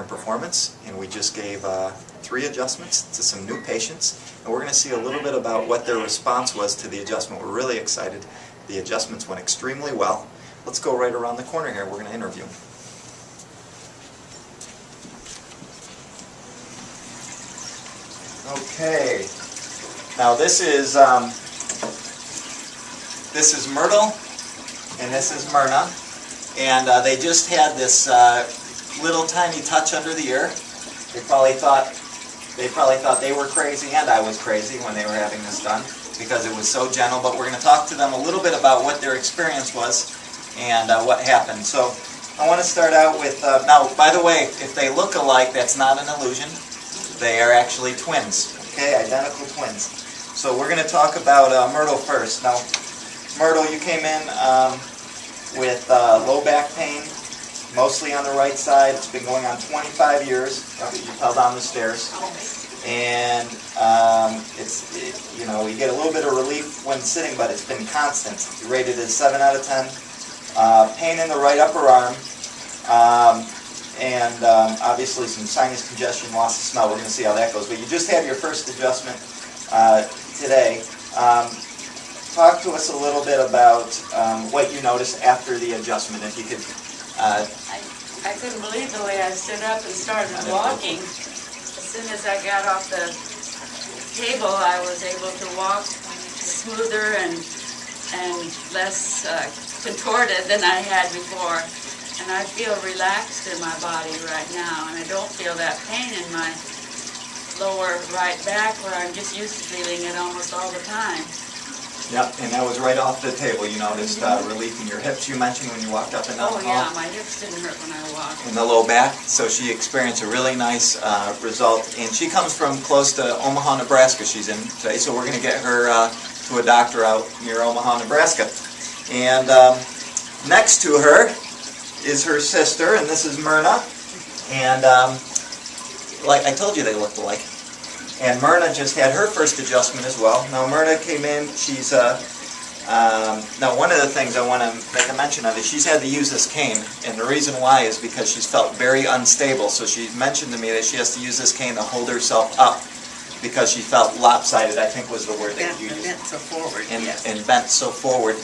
performance, and we just gave 3 adjustments to some new patients, and we're going to see a little bit about what their response was to the adjustment. We're really excited. The adjustments went extremely well. Let's go right around the corner here. We're going to interview them. Okay, now this is Myrtle and this is Myrna, and they just had this little tiny touch under the ear. They probably thought they were crazy, and I was crazy when they were having this done because it was so gentle. But we're going to talk to them a little bit about what their experience was and what happened. So I want to start out with now. By the way, if they look alike, that's not an illusion. They are actually twins. Okay, identical twins. So we're going to talk about Myrtle first. Now, Myrtle, you came in with low back pain, mostly on the right side. It's been going on 25 years. You fell down the stairs, and you get a little bit of relief when sitting, but it's been constant. You rated it 7 out of 10. Pain in the right upper arm, and obviously some sinus congestion, loss of smell. We're going to see how that goes. But you just had your first adjustment today. Talk to us a little bit about what you noticed after the adjustment, if you could. I couldn't believe the way I stood up and started walking. As soon as I got off the table, I was able to walk smoother and less contorted than I had before. And I feel relaxed in my body right now, and I don't feel that pain in my lower right back where I'm just used to feeling it almost all the time. Yep, and that was right off the table. You noticed relief in your hips, you mentioned, when you walked up and down the hall. Oh yeah, my hips didn't hurt when I walked. In the low back, so she experienced a really nice result. And she comes from close to Omaha, Nebraska she's in today, so we're going to get her to a doctor out near Omaha, Nebraska. And next to her is her sister, and this is Myrna. And like I told you, they looked alike. And Myrna just had her first adjustment as well. Now Myrna came in, she's, now one of the things I want to make a mention of is she's had to use this cane, and the reason why is because she's felt very unstable. So she mentioned to me that she has to use this cane to hold herself up because she felt lopsided, I think was the word that you used. Bent so forward, yes. And bent so forward.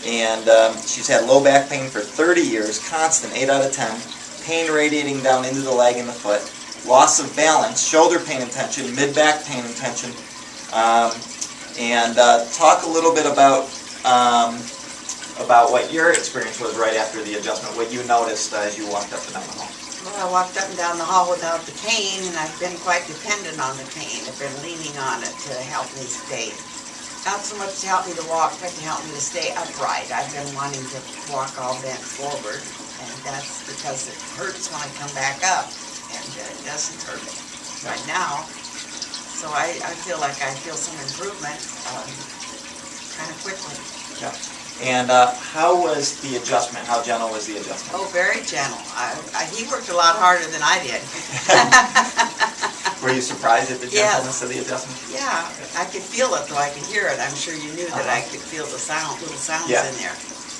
And she's had low back pain for 30 years, constant, 8 out of 10, pain radiating down into the leg and the foot, loss of balance, shoulder pain and tension, mid-back pain and tension, and talk a little bit about what your experience was right after the adjustment, what you noticed as you walked up and down the hall. Well, I walked up and down the hall without the cane, and I've been quite dependent on the cane. I've been leaning on it to help me stay. Not so much to help me to walk, but to help me to stay upright. I've been wanting to walk all bent forward, and that's because it hurts when I come back up, and it doesn't hurt right now. So I feel like I feel some improvement kind of quickly. Yeah. And how was the adjustment? How gentle was the adjustment? Oh, very gentle. He worked a lot harder than I did. Were you surprised at the gentleness of the adjustment? Yeah, I could feel it though I could hear it. I'm sure you knew that I could feel the sound, little sounds in there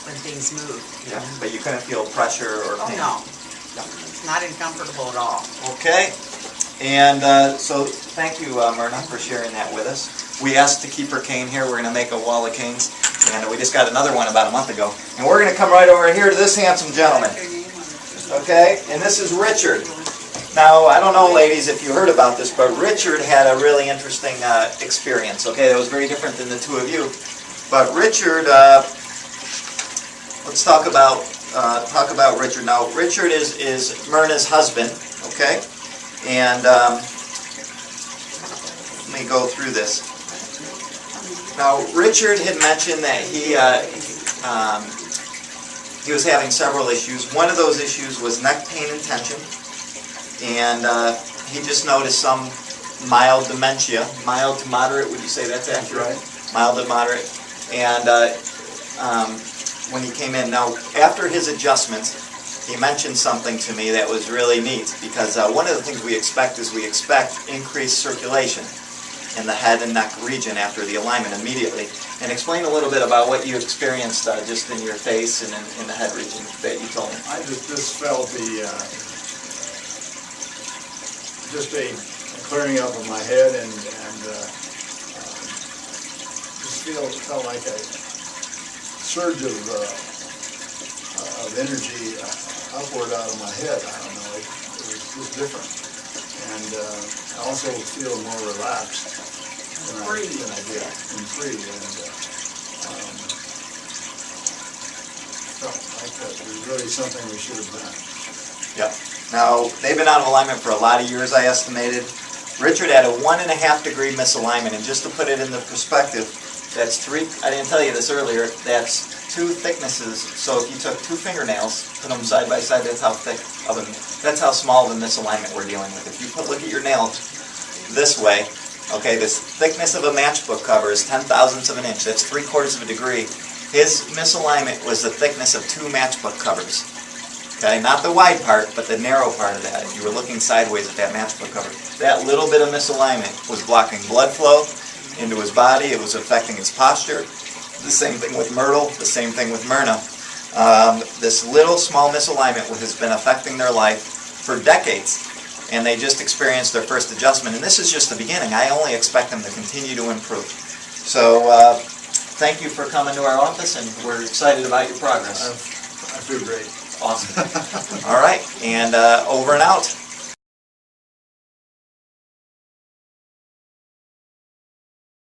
when things move. Yeah, but you couldn't feel pressure or pain? Oh no, it's not uncomfortable at all. Okay, and so thank you, Myrna, for sharing that with us. We asked to keep her cane here. We're going to make a wall of canes, and we just got another one about a month ago. And we're going to come right over here to this handsome gentleman. Okay, and this is Richard. Now, I don't know, ladies, if you heard about this, but Richard had a really interesting experience, okay? That was very different than the two of you. But Richard, let's talk about Richard. Now, Richard is Myrna's husband, okay? And let me go through this. Now, Richard had mentioned that he was having several issues. One of those issues was neck pain and tension. And he just noticed some mild dementia, mild to moderate. Would you say that's accurate? Right. Mild to moderate. And when he came in, now after his adjustments, he mentioned something to me that was really neat, because one of the things we expect is increased circulation in the head and neck region after the alignment immediately. And explain a little bit about what you experienced just in your face and in the head region that you told me. I just felt just a clearing up of my head and just felt like a surge of energy upward out of my head. I don't know, it was just different. And I also feel more relaxed than I did, and free. And felt like that was really something we should have done. Yep. Now, they've been out of alignment for a lot of years, I estimated. Richard had a 1.5 degree misalignment, and just to put it into perspective, that's I didn't tell you this earlier, that's 2 thicknesses. So if you took 2 fingernails, put them side by side, that's how thick of that's how small of a misalignment we're dealing with. If you look at your nail this way, okay, this thickness of a matchbook cover is 0.010 of an inch. That's 3/4 of a degree. His misalignment was the thickness of 2 matchbook covers. Okay, not the wide part, but the narrow part of that. If you were looking sideways at that matchbook cover, that little bit of misalignment was blocking blood flow into his body. It was affecting his posture. The same thing with Myrtle, the same thing with Myrna. This little small misalignment has been affecting their life for decades, and they just experienced their first adjustment. And this is just the beginning. I only expect them to continue to improve. So thank you for coming to our office, and we're excited about your progress. I feel great. Awesome. All right, and over and out.